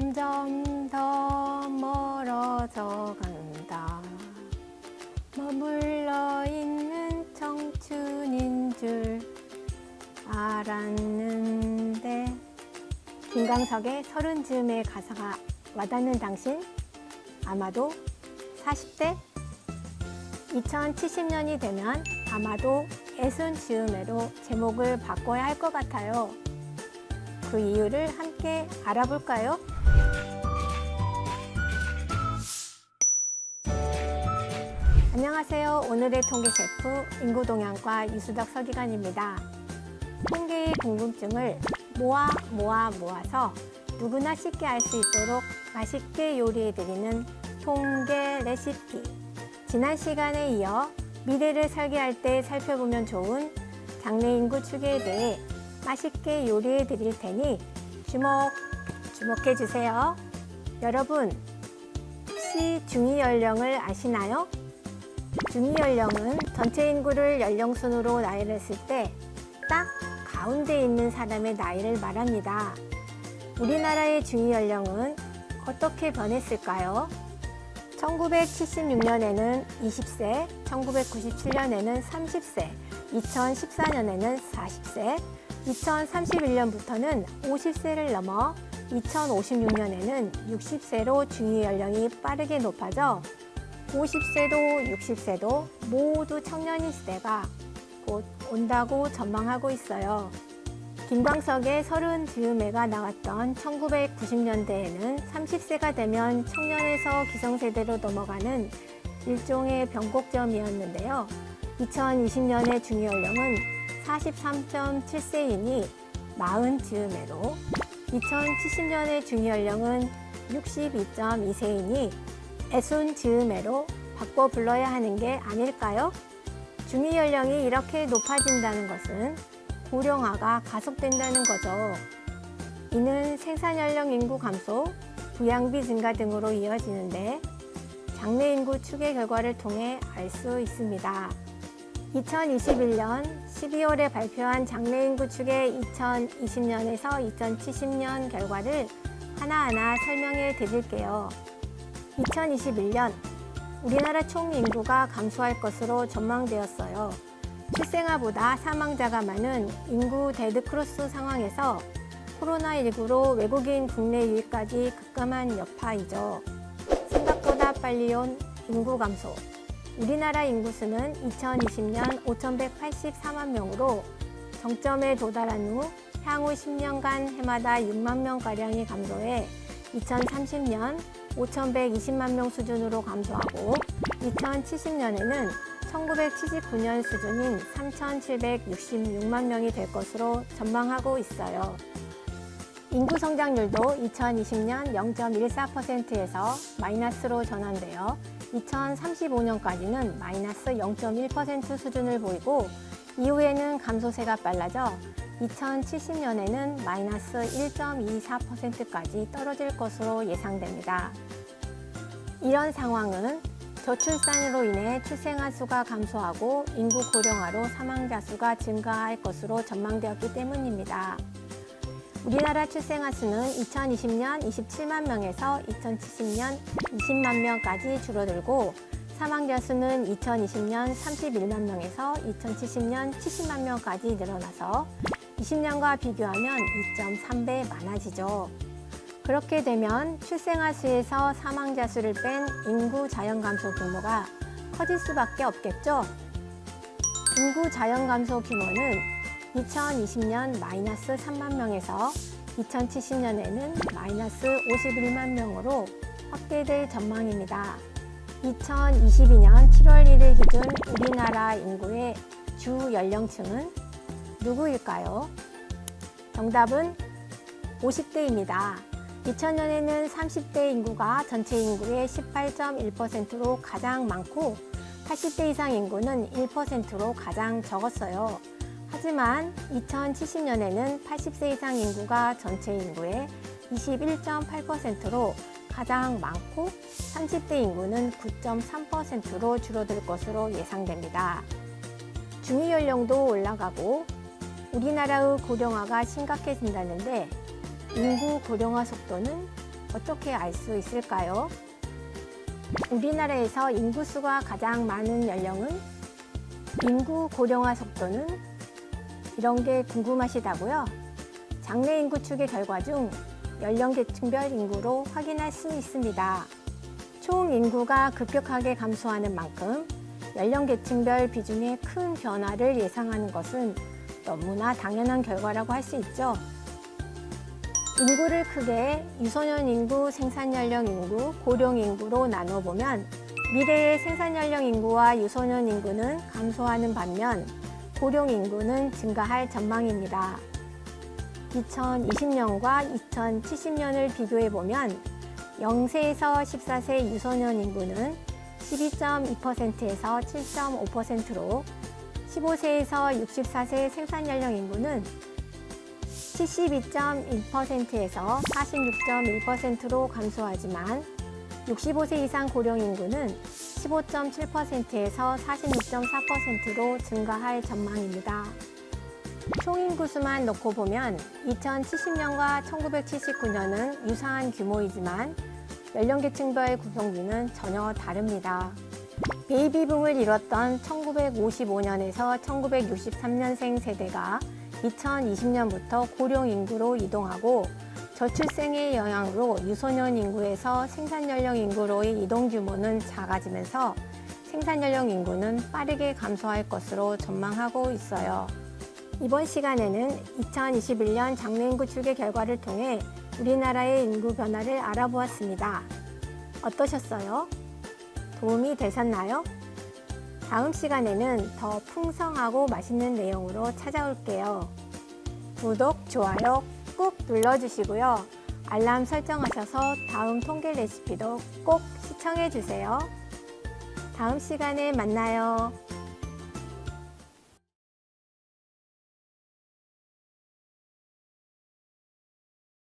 점점 더 멀어져 간다. 머물러 있는 청춘인 줄 알았는데. 김광석의 서른 즈음의 가사가 와닿는 당신, 아마도 40대? 2070년이 되면 아마도 60즈음으로 제목을 바꿔야 할 것 같아요. 그 이유를 함께 알아볼까요? 안녕하세요. 오늘의 통계 셰프 인구동향과 유수덕 서기관입니다. 통계의 궁금증을 모아서 누구나 쉽게 알 수 있도록 맛있게 요리해드리는 통계 레시피. 지난 시간에 이어 미래를 설계할 때 살펴보면 좋은 장래 인구 추계에 대해 맛있게 요리해 드릴 테니 주목해 주세요. 여러분, 혹시 중위 연령을 아시나요? 중위 연령은 전체 인구를 연령 순으로 나열했을 때 딱 가운데 있는 사람의 나이를 말합니다. 우리나라의 중위 연령은 어떻게 변했을까요? 1976년에는 20세, 1997년에는 30세, 2014년에는 40세, 2031년부터는 50세를 넘어 2056년에는 60세로 중위 연령이 빠르게 높아져 50세도 60세도 모두 청년의 시대가 곧 온다고 전망하고 있어요. 김광석의 서른 즈음에가 나왔던 1990년대에는 30세가 되면 청년에서 기성세대로 넘어가는 일종의 변곡점이었는데요. 2020년의 중위 연령은 43.7세이니 40즈음으로, 2070년의 중위 연령은 62.2세이니 60즈음으로 바꿔 불러야 하는 게 아닐까요? 중위 연령이 이렇게 높아진다는 것은 고령화가 가속된다는 거죠. 이는 생산연령 인구 감소, 부양비 증가 등으로 이어지는데 장래 인구 추계 결과를 통해 알 수 있습니다. 2021년 12월에 발표한 장래 인구 추계 2020년에서 2070년 결과를 하나하나 설명해 드릴게요. 2021년 우리나라 총 인구가 감소할 것으로 전망되었어요. 출생아보다 사망자가 많은 인구 데드크로스 상황에서 코로나19로 외국인 국내 유입까지 급감한 여파이죠. 생각보다 빨리 온 인구 감소. 우리나라 인구수는 2020년 5,184만 명으로 정점에 도달한 후 향후 10년간 해마다 6만 명가량이 감소해 2030년 5,120만 명 수준으로 감소하고 2070년에는 1979년 수준인 3,766만 명이 될 것으로 전망하고 있어요. 인구 성장률도 2020년 0.14%에서 마이너스로 전환되어 2035년까지는 마이너스 0.1% 수준을 보이고 이후에는 감소세가 빨라져 2070년에는 마이너스 1.24%까지 떨어질 것으로 예상됩니다. 이런 상황은 저출산으로 인해 출생아 수가 감소하고 인구 고령화로 사망자 수가 증가할 것으로 전망되었기 때문입니다. 우리나라 출생아 수는 2020년 27만 명에서 2070년 20만 명까지 줄어들고 사망자 수는 2020년 31만 명에서 2070년 70만 명까지 늘어나서 20년과 비교하면 2.3배 많아지죠. 그렇게 되면 출생아 수에서 사망자 수를 뺀 인구 자연 감소 규모가 커질 수밖에 없겠죠. 인구 자연 감소 규모는 2020년 마이너스 3만 명에서 2070년에는 마이너스 51만 명으로 확대될 전망입니다. 2022년 7월 1일 기준 우리나라 인구의 주 연령층은 누구일까요? 정답은 50대입니다. 2000년에는 30대 인구가 전체 인구의 18.1%로 가장 많고 80대 이상 인구는 1%로 가장 적었어요. 하지만 2070년에는 80세 이상 인구가 전체 인구의 21.8%로 가장 많고 30대 인구는 9.3%로 줄어들 것으로 예상됩니다. 중위 연령도 올라가고 우리나라의 고령화가 심각해진다는데 인구 고령화 속도는 어떻게 알 수 있을까요? 우리나라에서 인구수가 가장 많은 연령은? 인구 고령화 속도는? 이런 게 궁금하시다고요? 장래 인구 추계 결과 중 연령 계층별 인구로 확인할 수 있습니다. 총 인구가 급격하게 감소하는 만큼 연령 계층별 비중의 큰 변화를 예상하는 것은 너무나 당연한 결과라고 할 수 있죠. 인구를 크게 유소년 인구, 생산연령 인구, 고령 인구로 나눠보면 미래의 생산연령 인구와 유소년 인구는 감소하는 반면 고령 인구는 증가할 전망입니다. 2020년과 2070년을 비교해보면 0세에서 14세 유소년 인구는 12.2%에서 7.5%로 15세에서 64세 생산연령 인구는 72.1%에서 46.1%로 감소하지만 65세 이상 고령 인구는 15.7%에서 46.4%로 증가할 전망입니다. 총인구수만 놓고 보면 2070년과 1979년은 유사한 규모이지만 연령계층별 구성비는 전혀 다릅니다. 베이비붐을 이뤘던 1955년에서 1963년생 세대가 2020년부터 고령 인구로 이동하고 저출생의 영향으로 유소년 인구에서 생산연령 인구로의 이동 규모는 작아지면서 생산연령 인구는 빠르게 감소할 것으로 전망하고 있어요. 이번 시간에는 2021년 장래 인구 추계 결과를 통해 우리나라의 인구 변화를 알아보았습니다. 어떠셨어요? 도움이 되셨나요? 다음 시간에는 더 풍성하고 맛있는 내용으로 찾아올게요. 구독, 좋아요 꾹 눌러주시고요. 알람 설정하셔서 다음 통계 레시피도 꼭 시청해주세요. 다음 시간에 만나요.